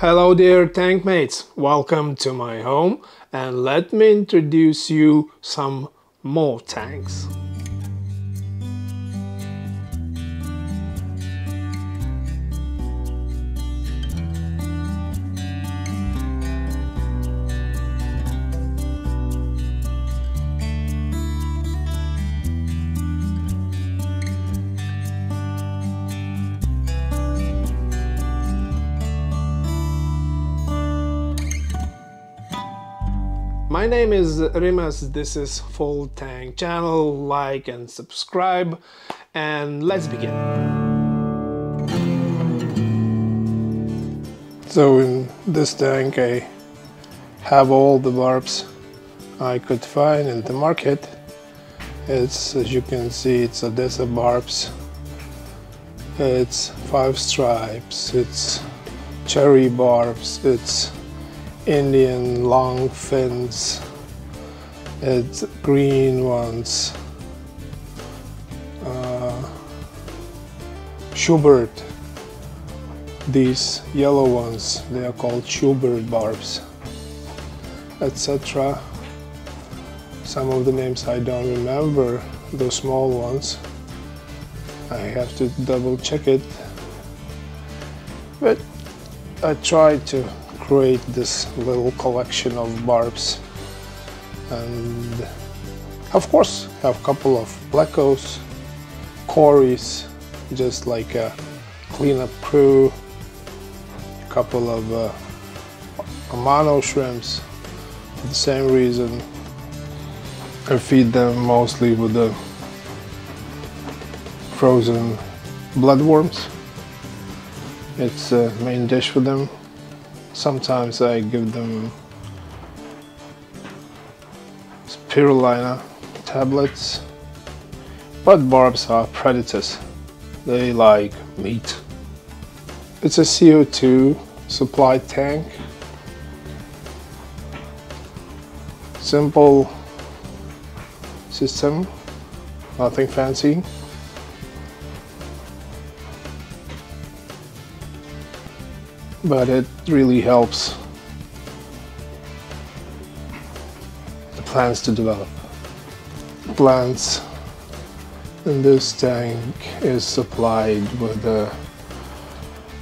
Hello dear tank mates, welcome to my home and let me introduce you some more tanks. My name is Rimas, this is Full Tank Channel. Like and subscribe and let's begin. So in this tank I have all the barbs I could find in the market. It's, as you can see, it's Odessa barbs, it's 5 stripes, it's cherry barbs, it's Indian long fins, it's green ones, Schubert, these yellow ones, they are called Schubert barbs, etc. Some of the names I don't remember, those small ones, I have to double check it, but I tried to create this little collection of barbs, and of course have a couple of pleccos, cories, just like a cleanup crew, a couple of amano shrimps. For the same reason I feed them mostly with the frozen bloodworms. It's the main dish for them. Sometimes I give them spirulina tablets, but barbs are predators. They like meat. It's a CO2 supply tank. Simple system, nothing fancy. But it really helps the plants to develop. Plants in this tank is supplied with the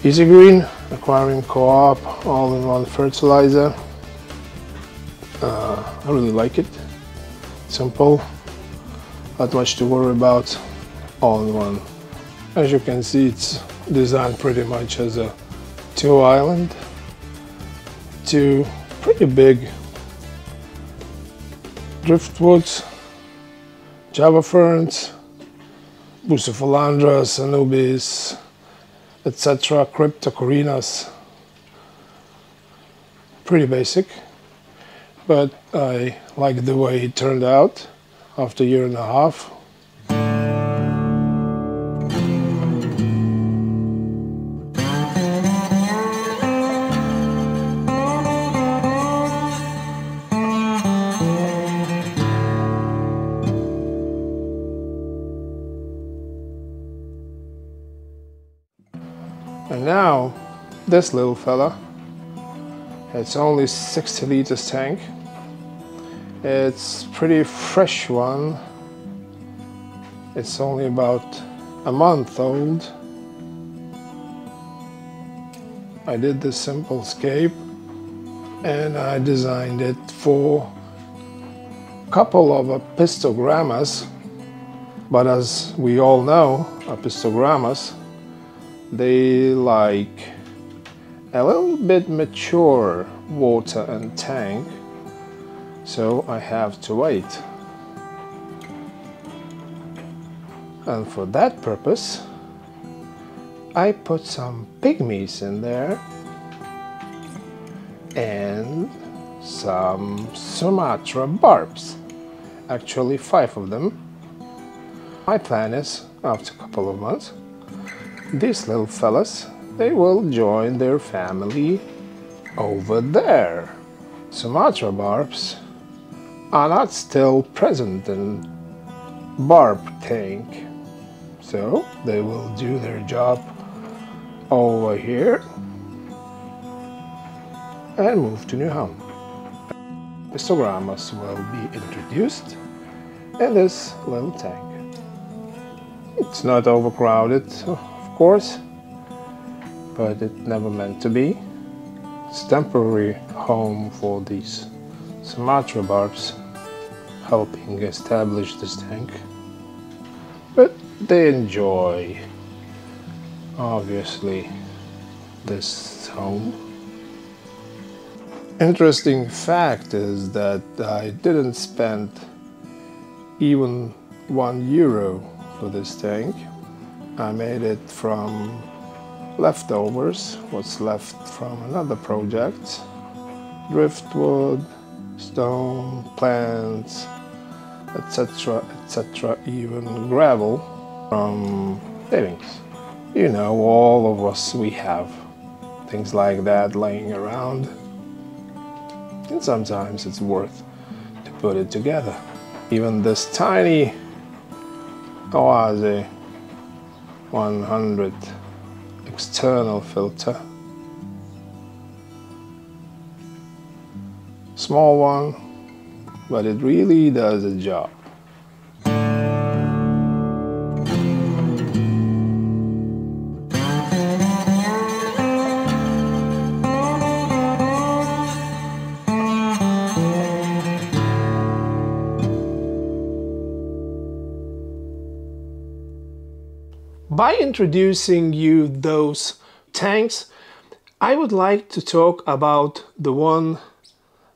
Easy Green Aquarium Co-op all-in-one fertilizer. I really like it. Simple, not much to worry about, all-in-one. As you can see, it's designed pretty much as a 2 island, 2 pretty big driftwoods, Java ferns, Bucephalandras, Anubis, etc., Cryptocorinas. Pretty basic, but I like the way it turned out after a year and a half. And now, this little fella, it's only 60 liters tank. It's pretty fresh one. It's only about a month old. I did this simple scape and I designed it for a couple of apistogrammas. But as we all know, apistogrammas, they like a little bit mature water and tank, so I have to wait. And for that purpose, I put some pygmies in there and some Sumatra barbs, actually 5 of them. My plan is, after a couple of months, these little fellas, they will join their family over there. Sumatra barbs are not still present in barb tank, so they will do their job over here and move to new home. Histogramas will be introduced in this little tank. It's not overcrowded, of course, but it never meant to be. It's temporary home for these Sumatra barbs, helping establish this tank. But they enjoy, obviously, this home. Interesting fact is that I didn't spend even €1 for this tank. I made it from leftovers, what's left from another project, driftwood, stone, plants, etc, etc, even gravel from savings. You know, all of us, we have things like that laying around, and sometimes it's worth to put it together. Even this tiny 𝐄𝐍𝐒 100 external filter, small one, but it really does a job. By introducing you those tanks, I would like to talk about the one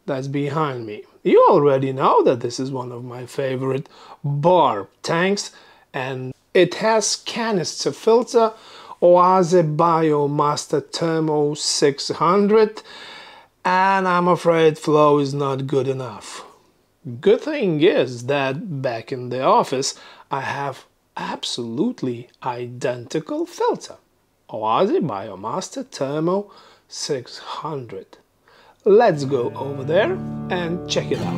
that's behind me. You already know that this is one of my favorite barb tanks, and it has canister filter 𝐄𝐍𝐒 Biomaster Thermo 600, and I'm afraid flow is not good enough. Good thing is that back in the office I have absolutely identical filter 𝐄𝐍𝐒 Biomaster Thermo 600. Let's go over there and check it out.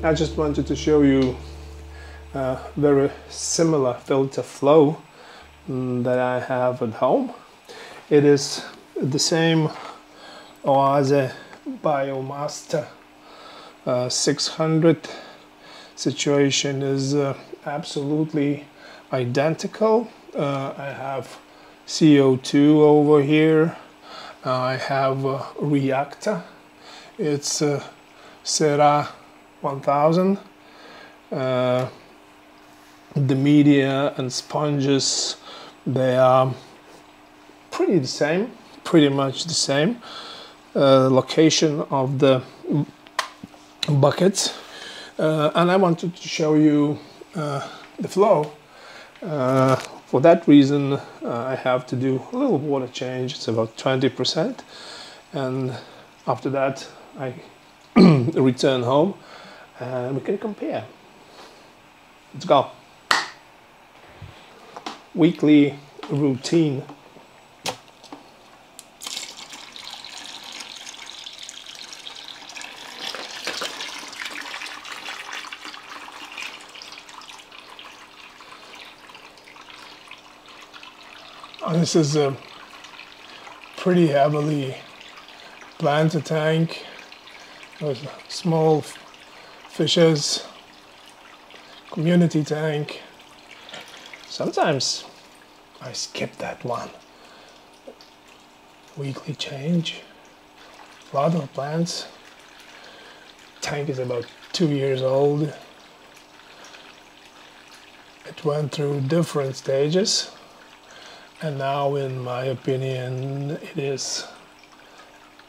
I just wanted to show you a very similar filter flow that I have at home. It is the same 𝐄𝐍𝐒 Biomaster 600. Situation is absolutely identical. I have CO2 over here. I have a reactor. It's 𝐶𝐸RA 1000. The media and sponges, they are pretty much the same. Location of the buckets, and I wanted to show you the flow. For that reason, I have to do a little water change. It's about 20%, and after that I return home and we can compare. Let's go. Weekly routine. This is a pretty heavily planted tank with small fishes, community tank. Sometimes I skip that one. Weekly change, a lot of plants. Tank is about 2 years old. It went through different stages, and now, in my opinion, it is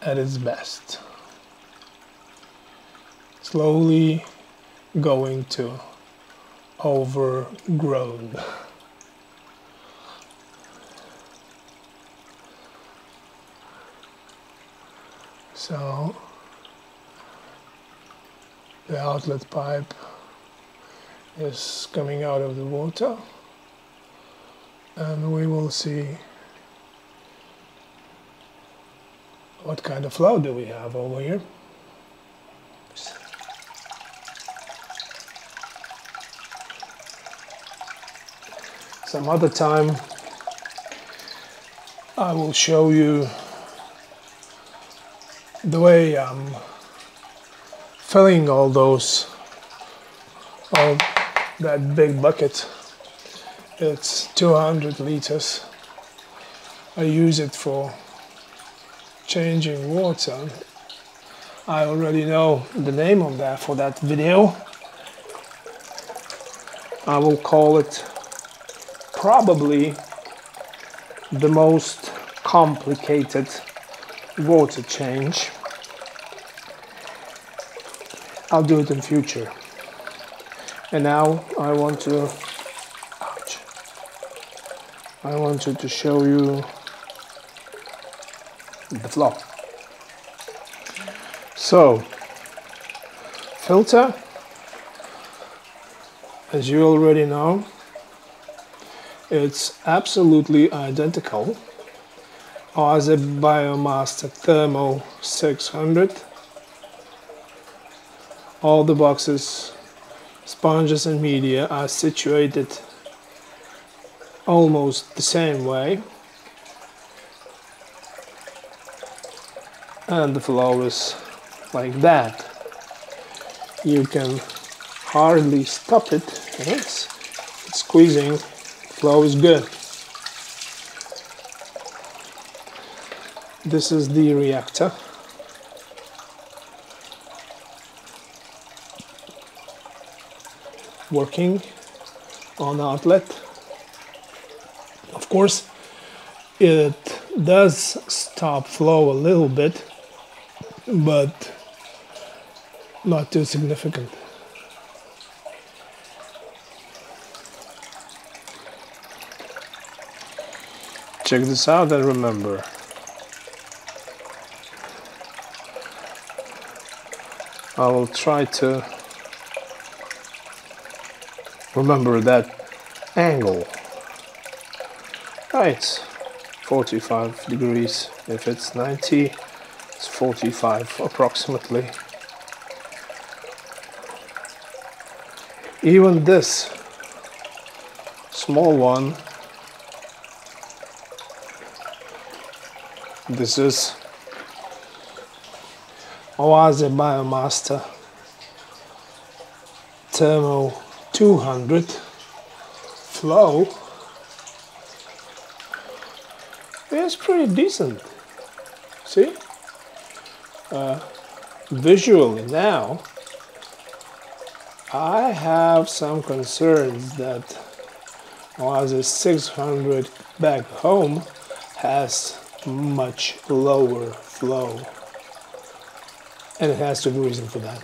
at its best. Slowly going to overgrown. So the outlet pipe is coming out of the water, and we will see what kind of flow do we have over here. Some other time I will show you the way I'm filling all that big bucket. It's 200 liters. I use it for changing water. I already know the name of that for that video. I will call it probably the most complicated water change. I'll do it in future. And now I wanted to show you the flow. So, filter, as you already know, it's absolutely identical as a Biomaster Thermo 600. All the boxes, sponges and media are situated almost the same way, and the flow is like that. You can hardly stop it. It's squeezing. Flow is good. This is the reactor. Working on outlet. Of course, it does stop flow a little bit, but not too significant. Check this out and remember, I will try to remember that angle. It's 45 degrees. If it's 90, it's 45 approximately. Even this small one, this is 𝐄𝐍𝐉𝐻𝐾 Biomaster Thermo 200 flow. It's pretty decent. See? Visually now, I have some concerns that 𝐄𝐍𝐉𝐻𝐾 600 back home has much lower flow, and it has to be reason for that.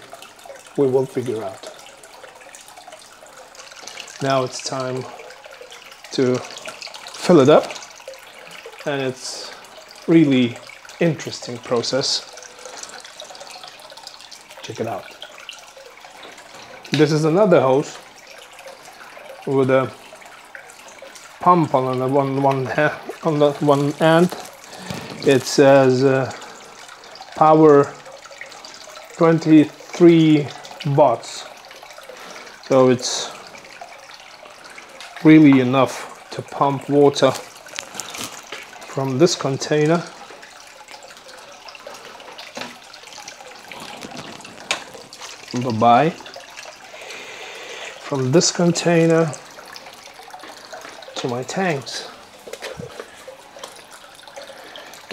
We will figure out. Now it's time to fill it up, and it's really interesting process. Check it out. This is another hose with a pump on the one end. It says power 23 watts, so it's really enough to pump water from this container from this container to my tanks.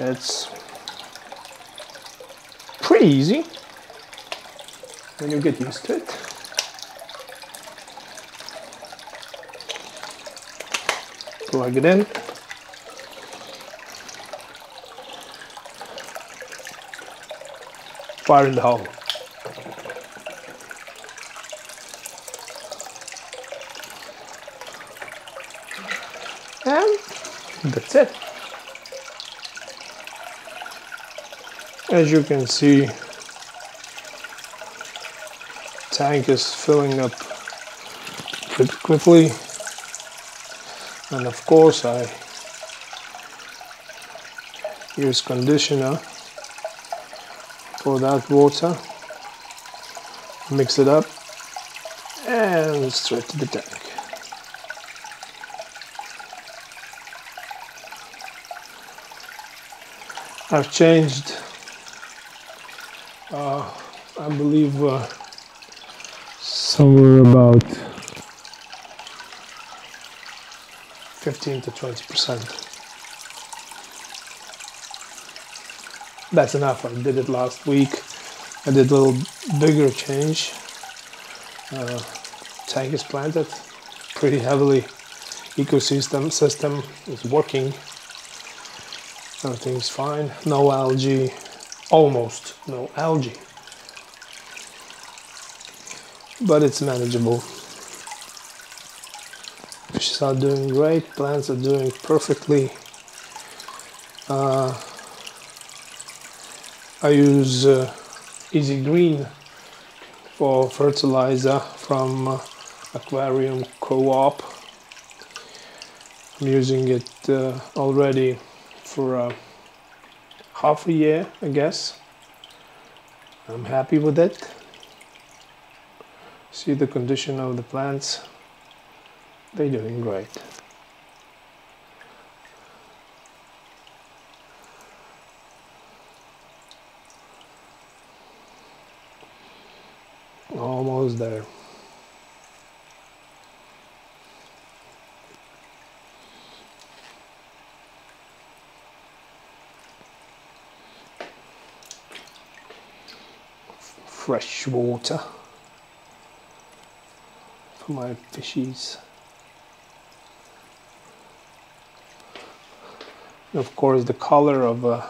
It's pretty easy when you get used to it. Plug it in. Fire in the hole. And that's it. As you can see, tank is filling up pretty quickly, and of course I use conditioner for that water, mix it up and straight to the tank. I've changed, I believe, somewhere about 15 to 20%. That's enough. I did it last week. I did a little bigger change. Tank is planted pretty heavily. Ecosystem is working. Everything's fine. No algae, almost no algae, but it's manageable. Fishes are doing great. Plants are doing perfectly. I use 𝐔𝐘𝐒 for fertilizer from aquarium co-op. I'm using it already for half a year, I guess. I'm happy with it. See the condition of the plants. They're doing great. Almost there. Fresh water for my fishies. And of course the color of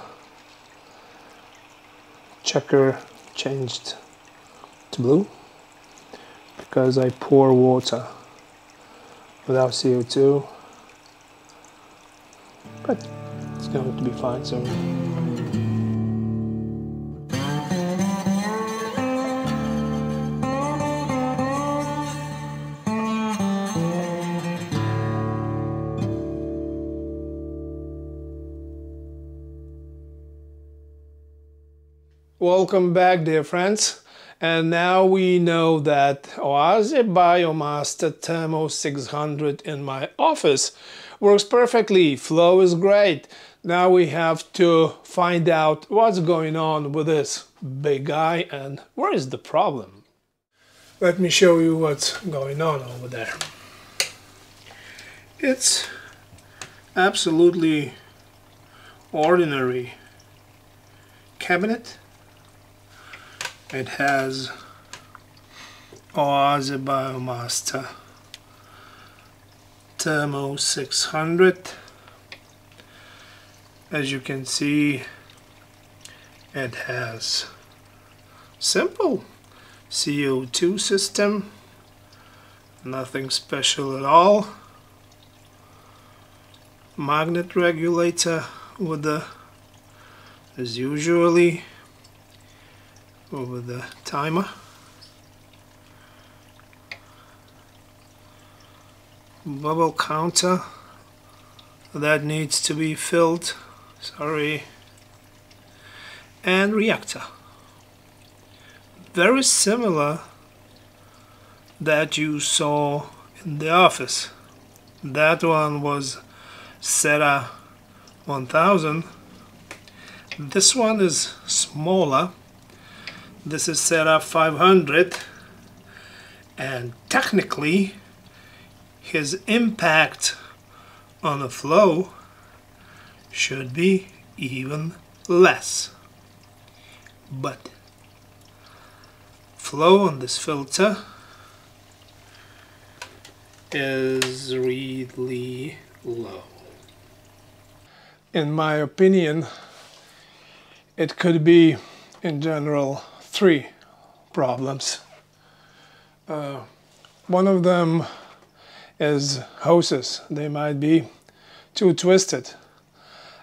checker changed to blue because I pour water without CO2, but it's going to be fine soon. Welcome back, dear friends. And now we know that 𝐄𝐍𝐉𝐻𝐾 Biomaster Thermo 600 in my office works perfectly. Flow is great. Now we have to find out what's going on with this big guy and where is the problem. Let me show you what's going on over there. It's absolutely ordinary cabinet. It has 𝐄𝐍𝐉𝐻𝐾 Biomaster Thermo 600. As you can see, it has simple CO2 system, nothing special at all. Magnet regulator with the, as usually, over the timer. Bubble counter that needs to be filled, sorry, and reactor. Very similar that you saw in the office. That one was CANISTER 1000. This one is smaller. This is CANISTER 500, and technically his impact on the flow should be even less. But flow on this filter is really low. In my opinion, it could be in general 3 problems. One of them is hoses. They might be too twisted,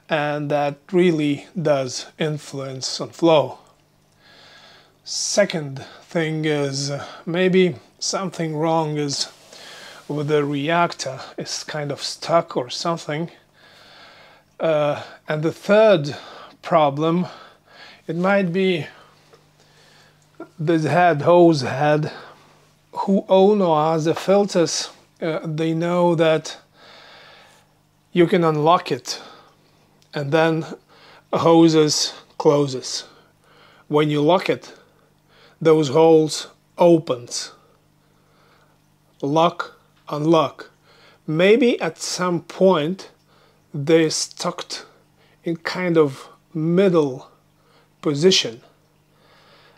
and that really does influence on flow. Second thing is maybe something wrong is with the reactor. It's kind of stuck or something. And the third problem, it might be the hose head. Who own 𝐄𝐍𝐉𝐻 filters, they know that you can unlock it and then hoses closes. When you lock it, those holes opens. Lock, unlock. Maybe at some point they're stuck in kind of middle position,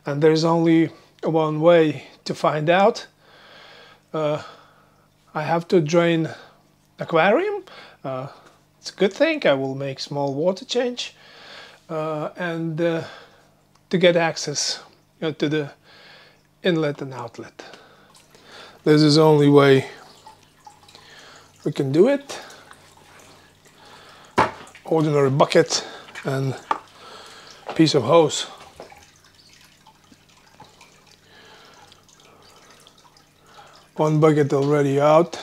and there's only one way to find out. I have to drain aquarium. It's a good thing. I will make small water change and to get access to the inlet and outlet. This is the only way we can do it. Ordinary bucket and piece of hose. One bucket already out,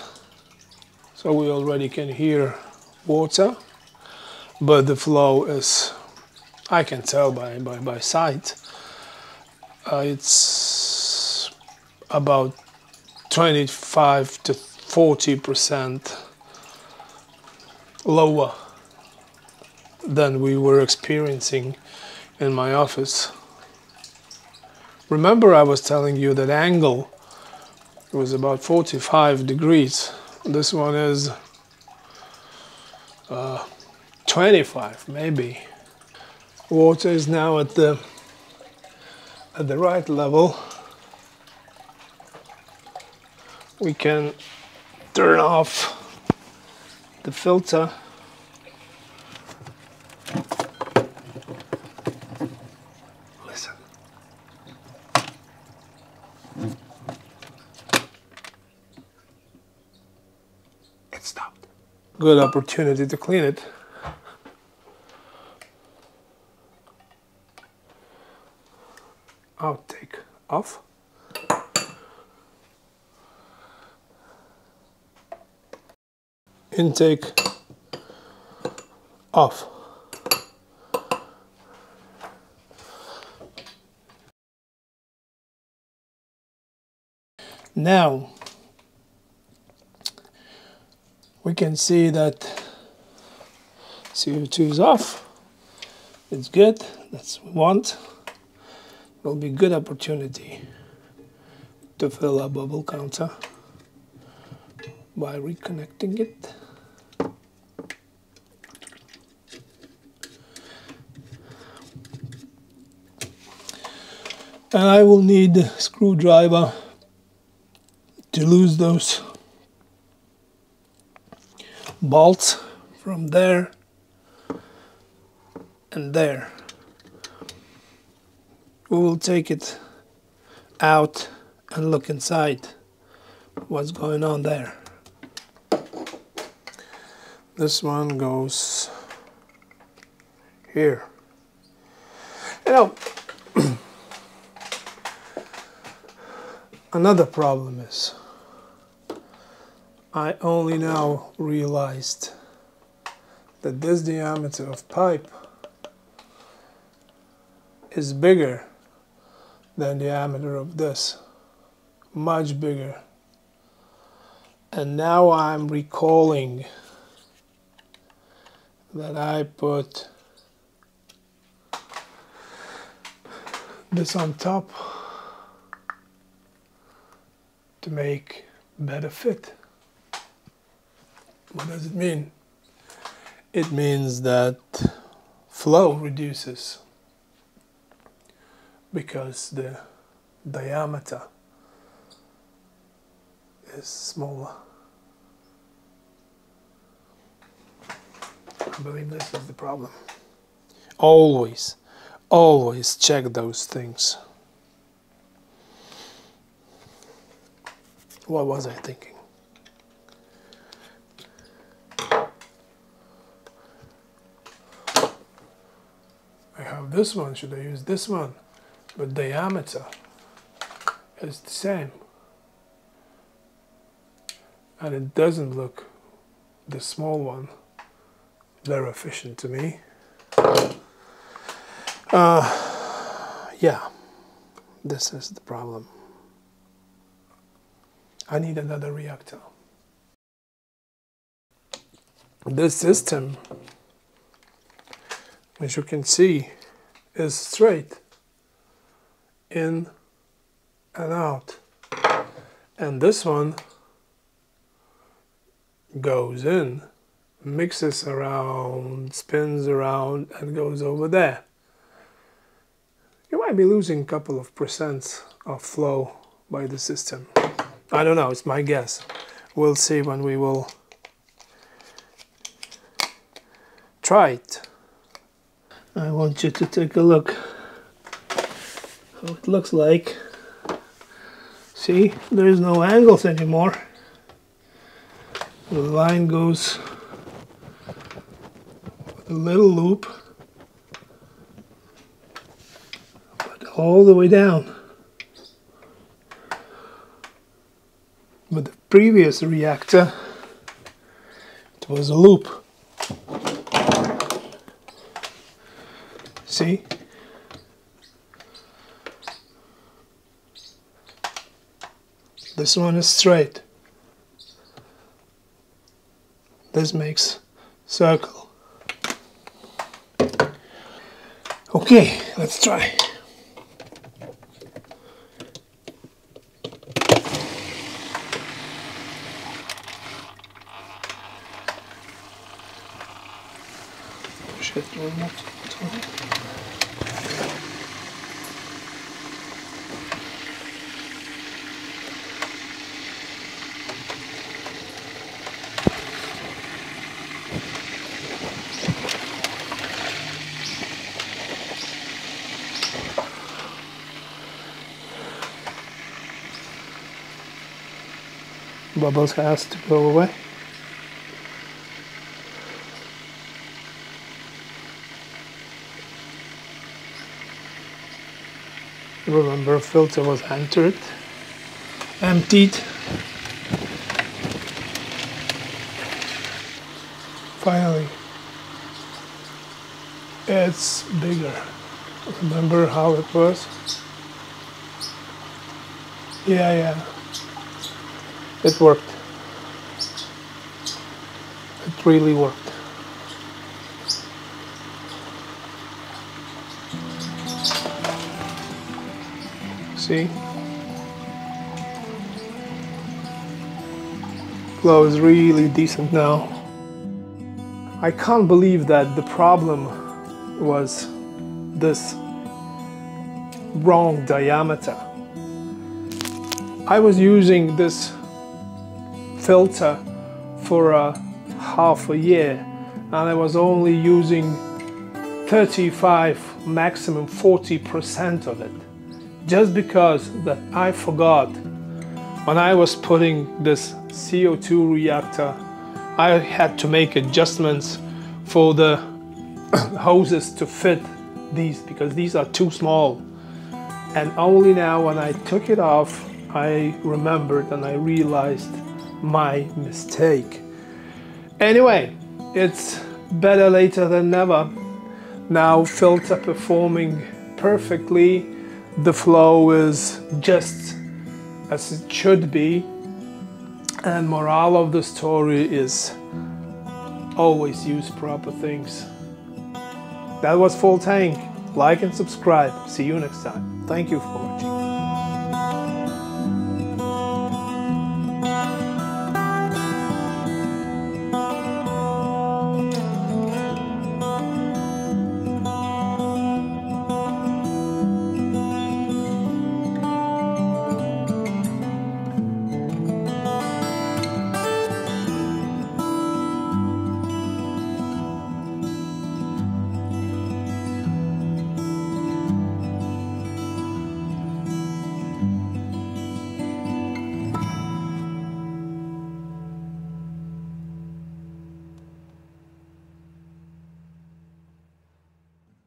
so we already can hear water, but the flow is, I can tell by sight, it's about 25 to 40% lower than we were experiencing in my office. Remember, I was telling you that angle was about 45 degrees. This one is 25 maybe. Water is now at the right level. We can turn off the filter. Listen. It stopped. Good opportunity to clean it. Outtake off. Intake off. Now we can see that CO2 is off. It's good. That's what we want. Will be good opportunity to fill our bubble counter by reconnecting it. And I will need a screwdriver to lose those bolts from there and there. We will take it out and look inside what's going on there. This one goes here. You know, another problem is I only now realized that this diameter of pipe is bigger than the diameter of this, much bigger. And now I'm recalling that I put this on top to make better fit. What does it mean? It means that flow reduces because the diameter is smaller. I believe this is the problem. Always check those things. What was I thinking? I have this one, should I use this one? But diameter is the same. And it doesn't look, the small one, very efficient to me. Yeah, this is the problem. I need another reactor. This system as you can see, is straight in and out. And this one goes in, mixes around, spins around, and goes over there. You might be losing a couple of percent of flow by the system. I don't know, it's my guess. We'll see when we will try it. I want you to take a look how it looks like. See, there's no angles anymore. The line goes with a little loop, but all the way down. With the previous reactor, it was a loop. See? This one is straight. This makes circle. Okay, let's try. Push it a little more. Bubbles has to go away. Remember, filter was entered, emptied. Finally, it's bigger. Remember how it was? Yeah. It worked. It really worked. See? Flow is really decent now. I can't believe that the problem was this wrong diameter. I was using this filter for half a year, and I was only using 35, maximum 40% of it, just because that I forgot when I was putting this CO2 reactor, I had to make adjustments for the hoses to fit these, because these are too small. And only now when I took it off, I remembered and I realized my mistake. Anyway, it's better later than never. Now filter performing perfectly. The flow is just as it should be. And moral of the story is always use proper things. That was Full Tank. Like and subscribe. See you next time. Thank you for watching.